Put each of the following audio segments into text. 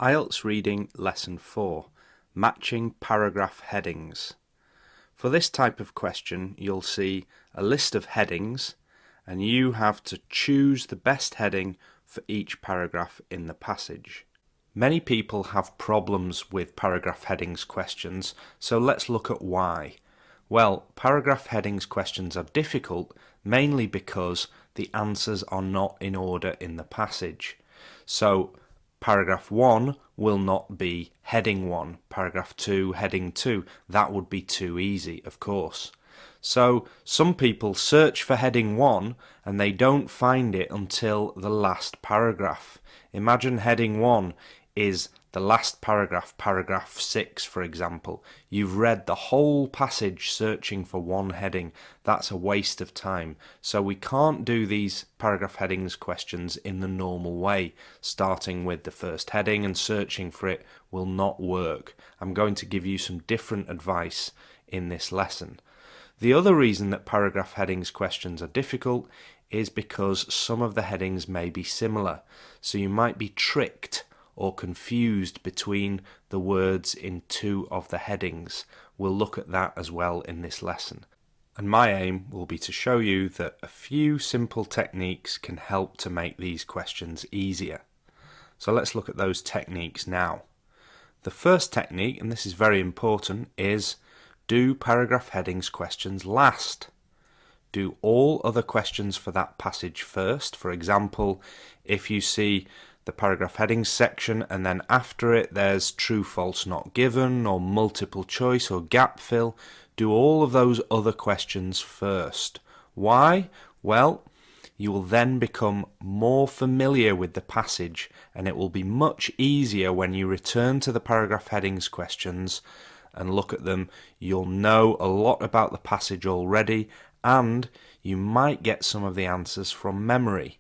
IELTS Reading Lesson 4, Matching Paragraph Headings. For this type of question, you'll see a list of headings and you have to choose the best heading for each paragraph in the passage. Many people have problems with paragraph headings questions, so let's look at why. Well, paragraph headings questions are difficult mainly because the answers are not in order in the passage. So, paragraph 1 will not be heading 1, paragraph 2 heading 2. That would be too easy, of course. So some people search for heading 1 and they don't find it until the last paragraph. Imagine heading 1 is the last paragraph, paragraph 6 for example. You've read the whole passage searching for one heading. That's a waste of time. So we can't do these paragraph headings questions in the normal way. Starting with the first heading and searching for it will not work. I'm going to give you some different advice in this lesson. The other reason that paragraph headings questions are difficult is because some of the headings may be similar. So you might be tricked or confused between the words in two of the headings. We'll look at that as well in this lesson. And my aim will be to show you that a few simple techniques can help to make these questions easier. So let's look at those techniques now. The first technique, and this is very important, is do paragraph headings questions last. Do all other questions for that passage first. For example, if you see the paragraph headings section and then after it there's true, false, not given, or multiple choice or gap fill, do all of those other questions first. Why? Well, you will then become more familiar with the passage and it will be much easier when you return to the paragraph headings questions and look at them. You'll know a lot about the passage already and you might get some of the answers from memory.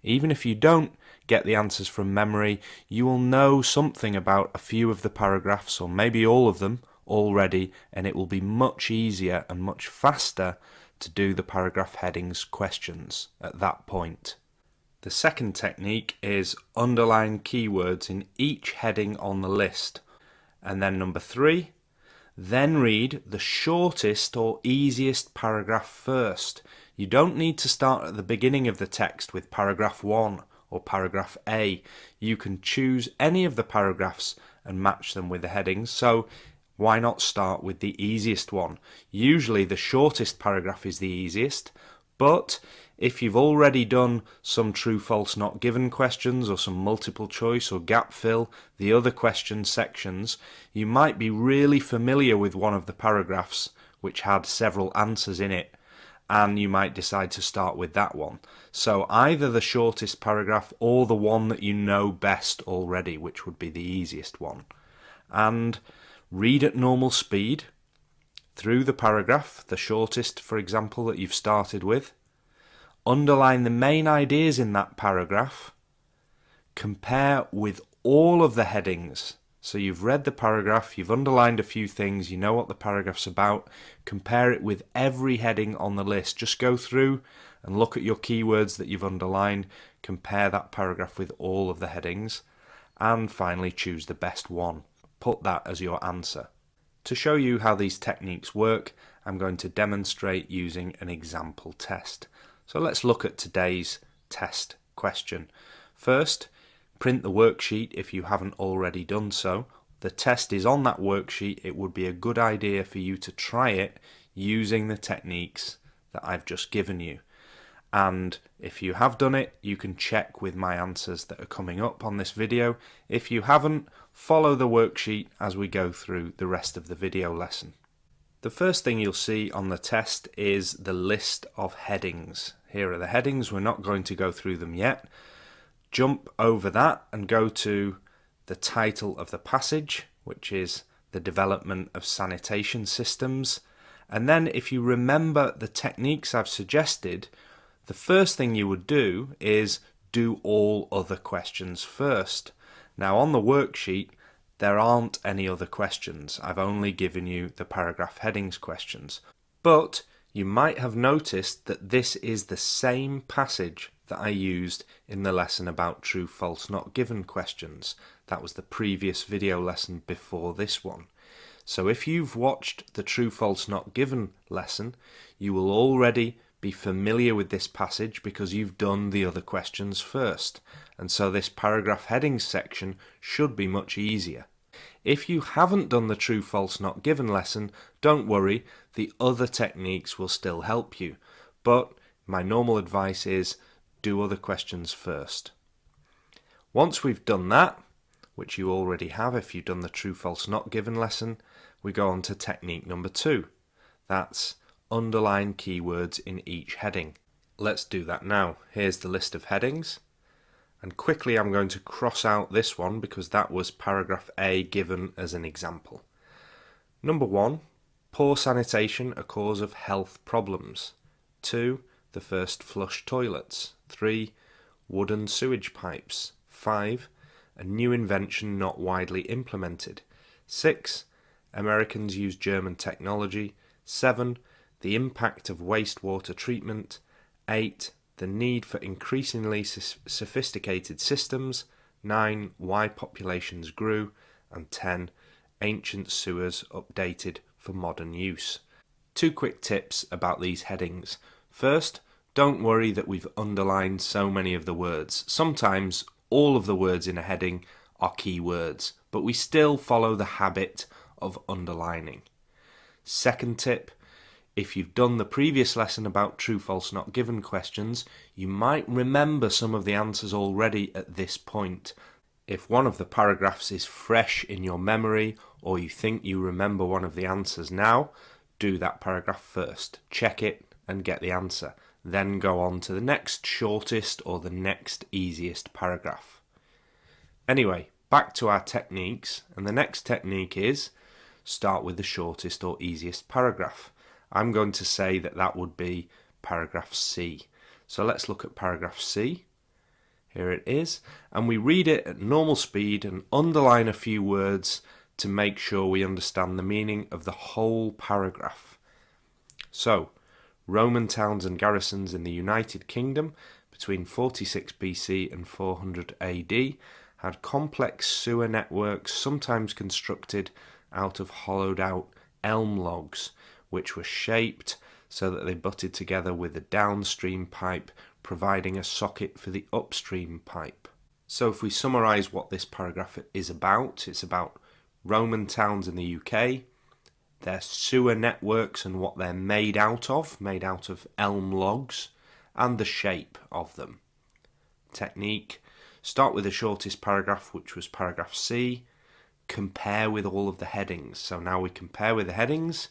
Even if you don't get the answers from memory, you will know something about a few of the paragraphs or maybe all of them already, and it will be much easier and much faster to do the paragraph headings questions at that point. The second technique is underline keywords in each heading on the list. And then number 3, then read the shortest or easiest paragraph first. You don't need to start at the beginning of the text with paragraph 1 or paragraph A. You can choose any of the paragraphs and match them with the headings, so why not start with the easiest one? Usually the shortest paragraph is the easiest, but if you've already done some true, false, not given questions or some multiple choice or gap fill, the other question sections, you might be really familiar with one of the paragraphs which had several answers in it, and you might decide to start with that one. So either the shortest paragraph or the one that you know best already, which would be the easiest one. And read at normal speed through the paragraph, the shortest, for example, that you've started with. Underline the main ideas in that paragraph. Compare with all of the headings. So you've read the paragraph, you've underlined a few things, you know what the paragraph's about. Compare it with every heading on the list. Just go through and look at your keywords that you've underlined. Compare that paragraph with all of the headings. And finally choose the best one. Put that as your answer. To show you how these techniques work, I'm going to demonstrate using an example test. So let's look at today's test question. First, print the worksheet if you haven't already done so. The test is on that worksheet. It would be a good idea for you to try it using the techniques that I've just given you. And if you have done it, you can check with my answers that are coming up on this video. If you haven't, follow the worksheet as we go through the rest of the video lesson. The first thing you'll see on the test is the list of headings. Here are the headings. We're not going to go through them yet. Jump over that and go to the title of the passage, which is the development of sanitation systems. And then if you remember the techniques I've suggested, the first thing you would do is do all other questions first. Now on the worksheet, there aren't any other questions. I've only given you the paragraph headings questions. But you might have noticed that this is the same passage that I used in the lesson about true, false, not given questions. That was the previous video lesson before this one. So if you've watched the true, false, not given lesson, you will already be familiar with this passage because you've done the other questions first. And so this paragraph headings section should be much easier. If you haven't done the true, false, not given lesson, don't worry, the other techniques will still help you. But my normal advice is do other questions first. Once we've done that, which you already have if you've done the true, false, not given lesson, we go on to technique number 2. That's underline keywords in each heading. Let's do that now. Here's the list of headings. And quickly I'm going to cross out this one because that was paragraph A given as an example. Number 1, poor sanitation a cause of health problems. 2, the first flush toilets. 3, wooden sewage pipes. 5, a new invention not widely implemented. 6, Americans use German technology. 7, the impact of wastewater treatment. 8, the need for increasingly sophisticated systems. 9, why populations grew. And 10, ancient sewers updated for modern use. 2 quick tips about these headings. First, don't worry that we've underlined so many of the words. Sometimes all of the words in a heading are key words, but we still follow the habit of underlining. Second tip, if you've done the previous lesson about true, false, not given questions, you might remember some of the answers already at this point. If one of the paragraphs is fresh in your memory, or you think you remember one of the answers now, do that paragraph first. Check it and get the answer. Then go on to the next shortest or the next easiest paragraph. Anyway, back to our techniques, and the next technique is start with the shortest or easiest paragraph. I'm going to say that that would be paragraph C. So let's look at paragraph C. Here it is, and we read it at normal speed and underline a few words to make sure we understand the meaning of the whole paragraph. So, Roman towns and garrisons in the United Kingdom between 46 BC and 400 AD had complex sewer networks sometimes constructed out of hollowed out elm logs, which were shaped so that they butted together with a downstream pipe, providing a socket for the upstream pipe. So if we summarise what this paragraph is about, it's about Roman towns in the UK, their sewer networks and what they're made out of elm logs, and the shape of them. Technique, start with the shortest paragraph, which was paragraph C, compare with all of the headings. So now we compare with the headings.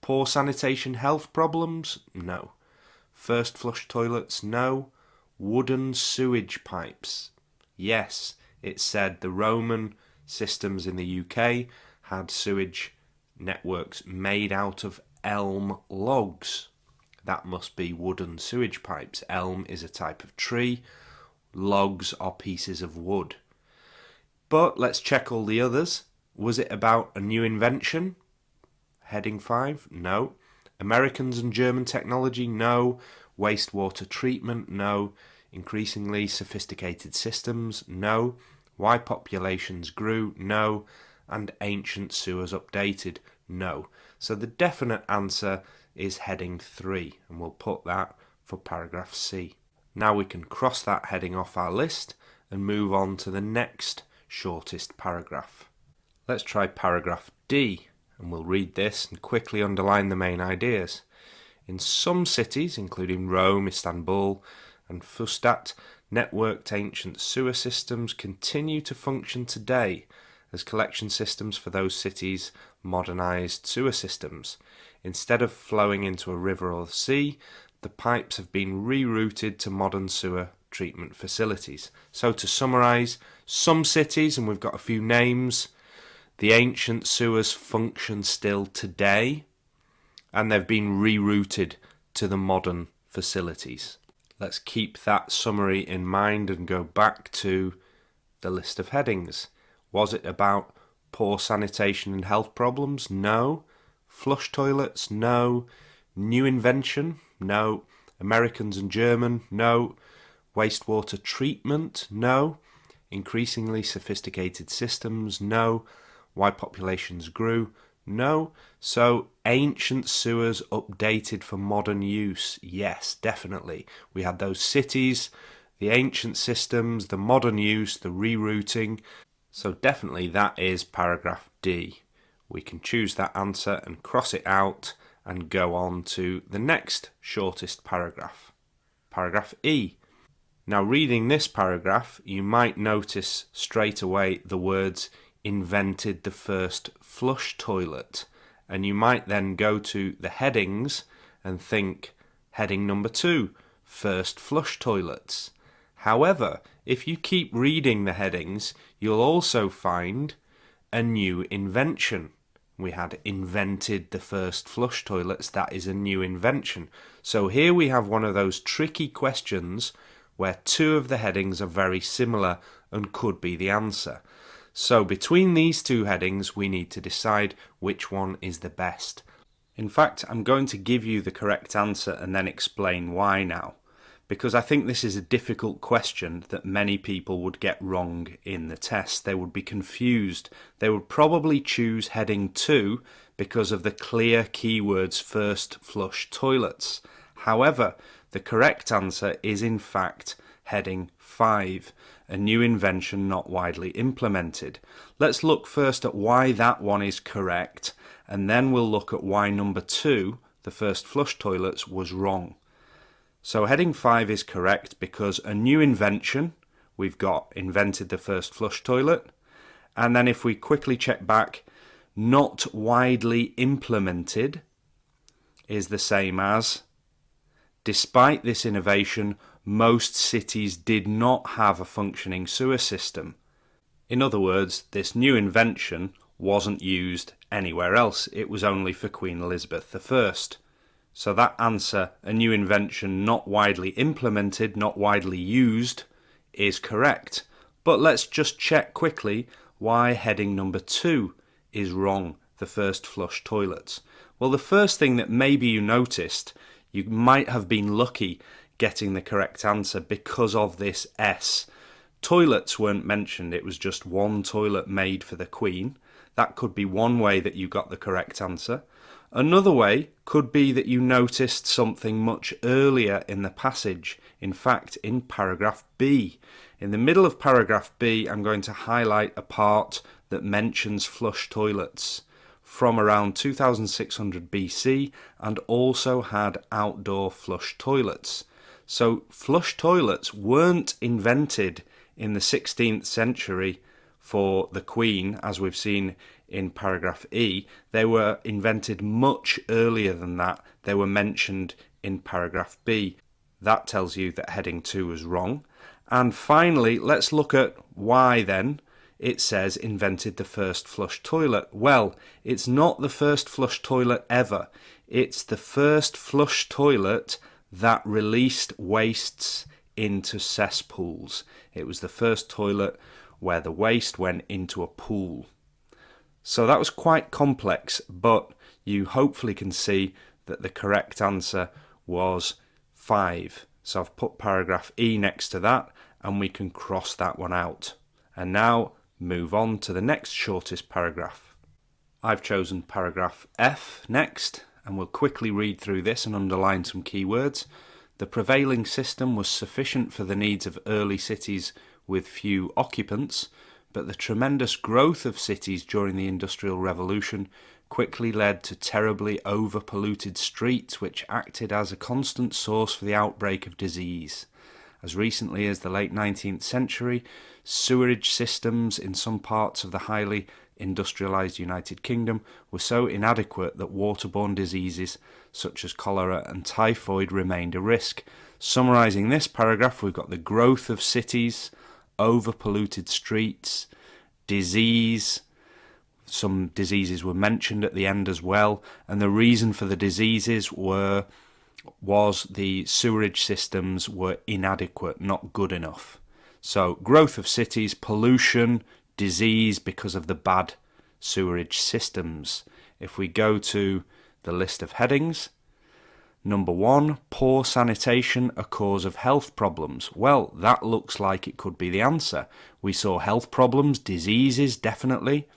Poor sanitation health problems? No. First flush toilets? No. Wooden sewage pipes? Yes. It said the Roman systems in the UK had sewage networks made out of elm logs. That must be wooden sewage pipes. Elm is a type of tree. Logs are pieces of wood. But let's check all the others. Was it about a new invention? Heading 5? No. Americans and German technology? No. Wastewater treatment? No. Increasingly sophisticated systems? No. Why populations grew? No. And ancient sewers updated? No. So the definite answer is heading 3, and we'll put that for paragraph C. Now we can cross that heading off our list and move on to the next shortest paragraph. Let's try paragraph D, and we'll read this and quickly underline the main ideas. In some cities, including Rome, Istanbul, and Fustat, networked ancient sewer systems continue to function today as collection systems for those cities' modernized sewer systems. Instead of flowing into a river or the sea, the pipes have been rerouted to modern sewer treatment facilities. So to summarize, some cities, and we've got a few names, the ancient sewers function still today, and they've been rerouted to the modern facilities. Let's keep that summary in mind and go back to the list of headings. Was it about poor sanitation and health problems? No. Flush toilets? No. New invention? No. Americans and German? No. Wastewater treatment? No. Increasingly sophisticated systems? No. Why populations grew? No. So ancient sewers updated for modern use? Yes, definitely. We had those cities, the ancient systems, the modern use, the rerouting. So definitely that is paragraph D. We can choose that answer and cross it out and go on to the next shortest paragraph. Paragraph E. Now reading this paragraph, you might notice straight away the words invented the first flush toilet, and you might then go to the headings and think heading number 2, first flush toilets. However, if you keep reading the headings, you'll also find a new invention. We had invented the first flush toilets. That is a new invention. So here we have one of those tricky questions where two of the headings are very similar and could be the answer. So between these two headings, we need to decide which one is the best. In fact, I'm going to give you the correct answer and then explain why now, because I think this is a difficult question that many people would get wrong in the test. They would be confused. They would probably choose heading 2 because of the clear keywords first flush toilets. However, the correct answer is in fact heading 5, a new invention not widely implemented. Let's look first at why that one is correct, and then we'll look at why number 2, the first flush toilets, was wrong. So heading 5 is correct because a new invention, we've got invented the first flush toilet, and then if we quickly check back, not widely implemented is the same as despite this innovation, most cities did not have a functioning sewer system. In other words, this new invention wasn't used anywhere else. It was only for Queen Elizabeth I. So that answer, a new invention not widely implemented, not widely used, is correct. But let's just check quickly why heading number 2 is wrong, the first flush toilets. Well, the first thing that maybe you noticed, you might have been lucky getting the correct answer because of this S. Toilets weren't mentioned, it was just one toilet made for the Queen. That could be one way that you got the correct answer. Another way could be that you noticed something much earlier in the passage, in fact in paragraph B. In the middle of paragraph B, I'm going to highlight a part that mentions flush toilets from around 2600 BC and also had outdoor flush toilets. So flush toilets weren't invented in the 16th century for the Queen, as we've seen in paragraph E. They were invented much earlier than that. They were mentioned in paragraph B. That tells you that heading 2 was wrong. And finally, let's look at why then it says invented the first flush toilet. Well, it's not the first flush toilet ever. It's the first flush toilet that released wastes into cesspools. It was the first toilet where the waste went into a pool. So that was quite complex, but you hopefully can see that the correct answer was 5. So I've put paragraph E next to that, and we can cross that one out. And now move on to the next shortest paragraph. I've chosen paragraph F next, and we'll quickly read through this and underline some keywords. The prevailing system was sufficient for the needs of early cities with few occupants, but the tremendous growth of cities during the Industrial Revolution quickly led to terribly over-polluted streets which acted as a constant source for the outbreak of disease. As recently as the late 19th century, sewerage systems in some parts of the highly industrialised United Kingdom were so inadequate that waterborne diseases such as cholera and typhoid remained a risk. Summarising this paragraph, we've got the growth of cities, over-polluted streets, disease. Some diseases were mentioned at the end as well, and the reason for the diseases was the sewerage systems were inadequate, not good enough. So growth of cities, pollution, disease because of the bad sewerage systems. If we go to the list of headings, Number 1, poor sanitation a cause of health problems. Well, that looks like it could be the answer. We saw health problems, diseases, definitely.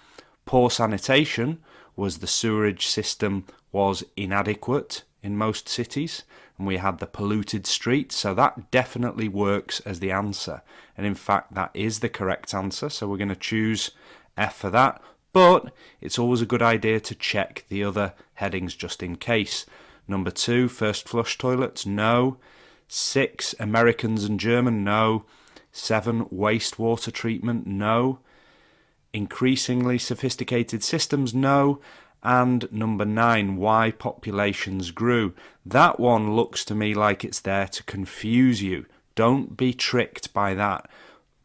Poor sanitation was the sewerage system was inadequate in most cities, and we had the polluted streets, so that definitely works as the answer. And in fact, that is the correct answer, so we're going to choose F for that. But it's always a good idea to check the other headings just in case. Number 2, first flush toilets, no. 6, Americans and German, no. 7, wastewater treatment, no. Increasingly sophisticated systems, no. And number 9, why populations grew. That one looks to me like it's there to confuse you. Don't be tricked by that.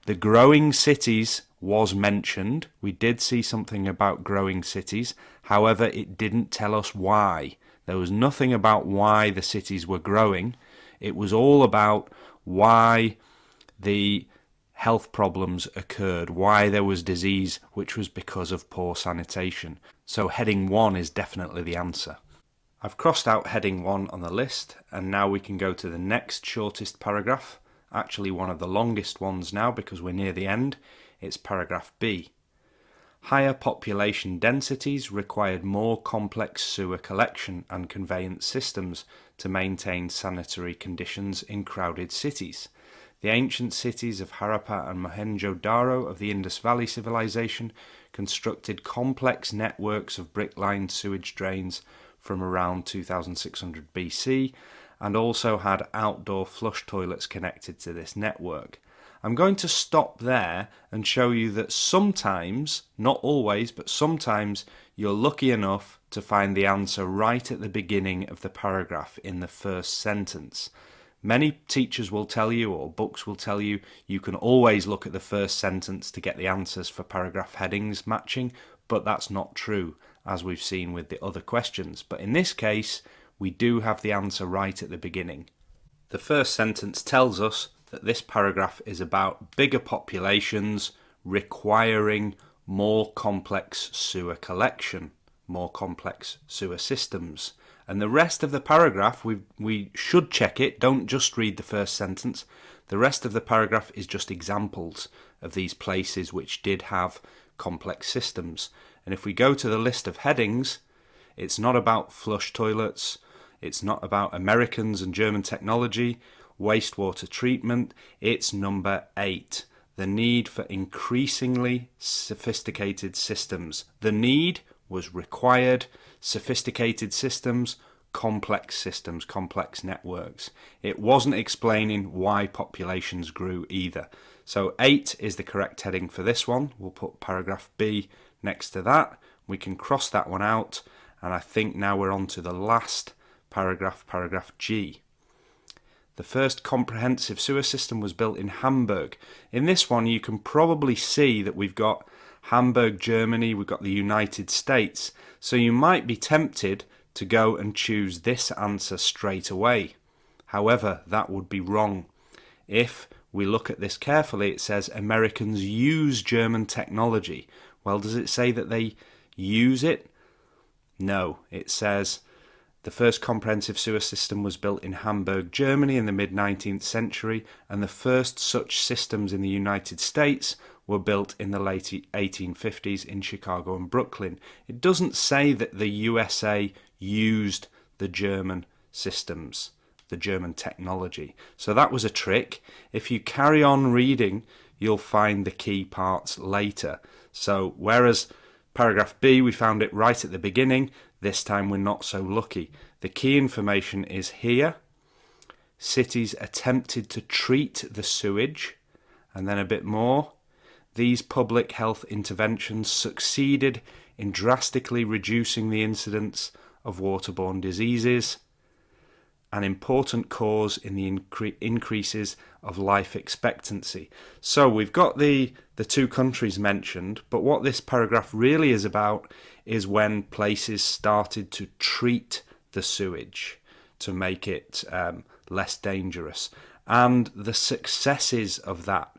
The growing cities was mentioned. We did see something about growing cities. However, it didn't tell us why. There was nothing about why the cities were growing. It was all about why the health problems occurred, why there was disease, which was because of poor sanitation. So heading 1 is definitely the answer. I've crossed out heading 1 on the list, and now we can go to the next shortest paragraph, actually one of the longest ones now because we're near the end. It's paragraph B. Higher population densities required more complex sewer collection and conveyance systems to maintain sanitary conditions in crowded cities. The ancient cities of Harappa and Mohenjo-Daro of the Indus Valley Civilization constructed complex networks of brick-lined sewage drains from around 2600 BC and also had outdoor flush toilets connected to this network. I'm going to stop there and show you that sometimes, not always, but sometimes you're lucky enough to find the answer right at the beginning of the paragraph in the first sentence. Many teachers will tell you, or books will tell you, you can always look at the first sentence to get the answers for paragraph headings matching, but that's not true, as we've seen with the other questions. But in this case, we do have the answer right at the beginning. The first sentence tells us that this paragraph is about bigger populations requiring more complex sewer collection, more complex sewer systems. And the rest of the paragraph, we should check it, don't just read the first sentence. The rest of the paragraph is just examples of these places which did have complex systems. And if we go to the list of headings, it's not about flush toilets, it's not about Americans and German technology, wastewater treatment, it's number 8. The need for increasingly sophisticated systems. The need was required, sophisticated systems, complex networks. It wasn't explaining why populations grew either. So 8 is the correct heading for this one. We'll put paragraph B next to that. We can cross that one out, and I think now we're on to the last paragraph, paragraph G. The first comprehensive sewer system was built in Hamburg. In this one, you can probably see that we've got Hamburg, Germany, we've got the United States. So you might be tempted to go and choose this answer straight away. However, that would be wrong. If we look at this carefully, it says Americans use German technology. Well, does it say that they use it? No, it says the first comprehensive sewer system was built in Hamburg, Germany in the mid-19th century, and the first such systems in the United States were built in the late 1850s in Chicago and Brooklyn. It doesn't say that the USA used the German systems, the German technology. So that was a trick. If you carry on reading, you'll find the key parts later. So whereas paragraph B, we found it right at the beginning, this time we're not so lucky. The key information is here. Cities attempted to treat the sewage, and then a bit more. These public health interventions succeeded in drastically reducing the incidence of waterborne diseases, an important cause in the increases of life expectancy. So we've got the two countries mentioned, but what this paragraph really is about is when places started to treat the sewage to make it less dangerous, and the successes of that.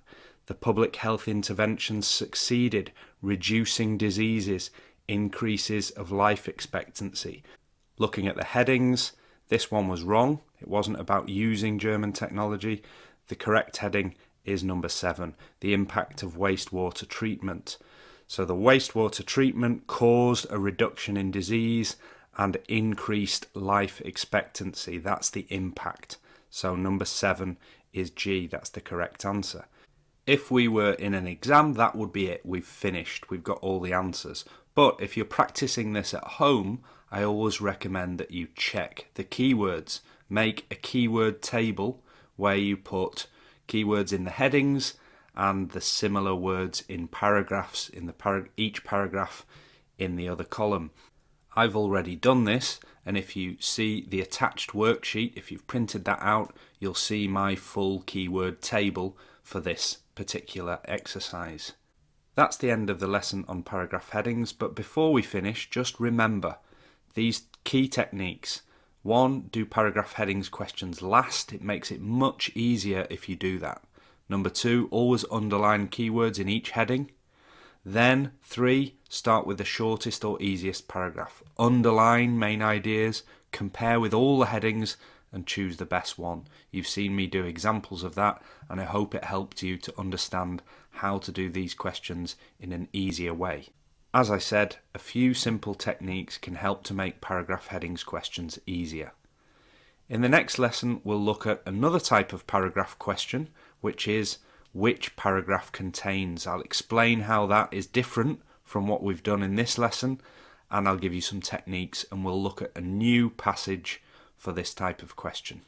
The public health interventions succeeded, reducing diseases, increases of life expectancy. Looking at the headings, This one was wrong. It wasn't about using German technology. The correct heading is number 7, the impact of wastewater treatment. So the wastewater treatment caused a reduction in disease and increased life expectancy. That's the impact. So number 7 is G. That's the correct answer. If we were in an exam, that would be it. We've finished. We've got all the answers. But if you're practicing this at home, I always recommend that you check the keywords. Make a keyword table where you put keywords in the headings and the similar words in paragraphs, in each paragraph in the other column. I've already done this, and if you see the attached worksheet, if you've printed that out, you'll see my full keyword table for this particular exercise. That's the end of the lesson on paragraph headings, but before we finish, just remember these key techniques. 1, do paragraph headings questions last. It makes it much easier if you do that. Number 2, always underline keywords in each heading. Then 3, start with the shortest or easiest paragraph. Underline main ideas, compare with all the headings and choose the best one. You've seen me do examples of that, and I hope it helped you to understand how to do these questions in an easier way. As I said, a few simple techniques can help to make paragraph headings questions easier. In the next lesson, we'll look at another type of paragraph question, which is which paragraph contains. I'll explain how that is different from what we've done in this lesson, and I'll give you some techniques, and we'll look at a new passage for this type of question.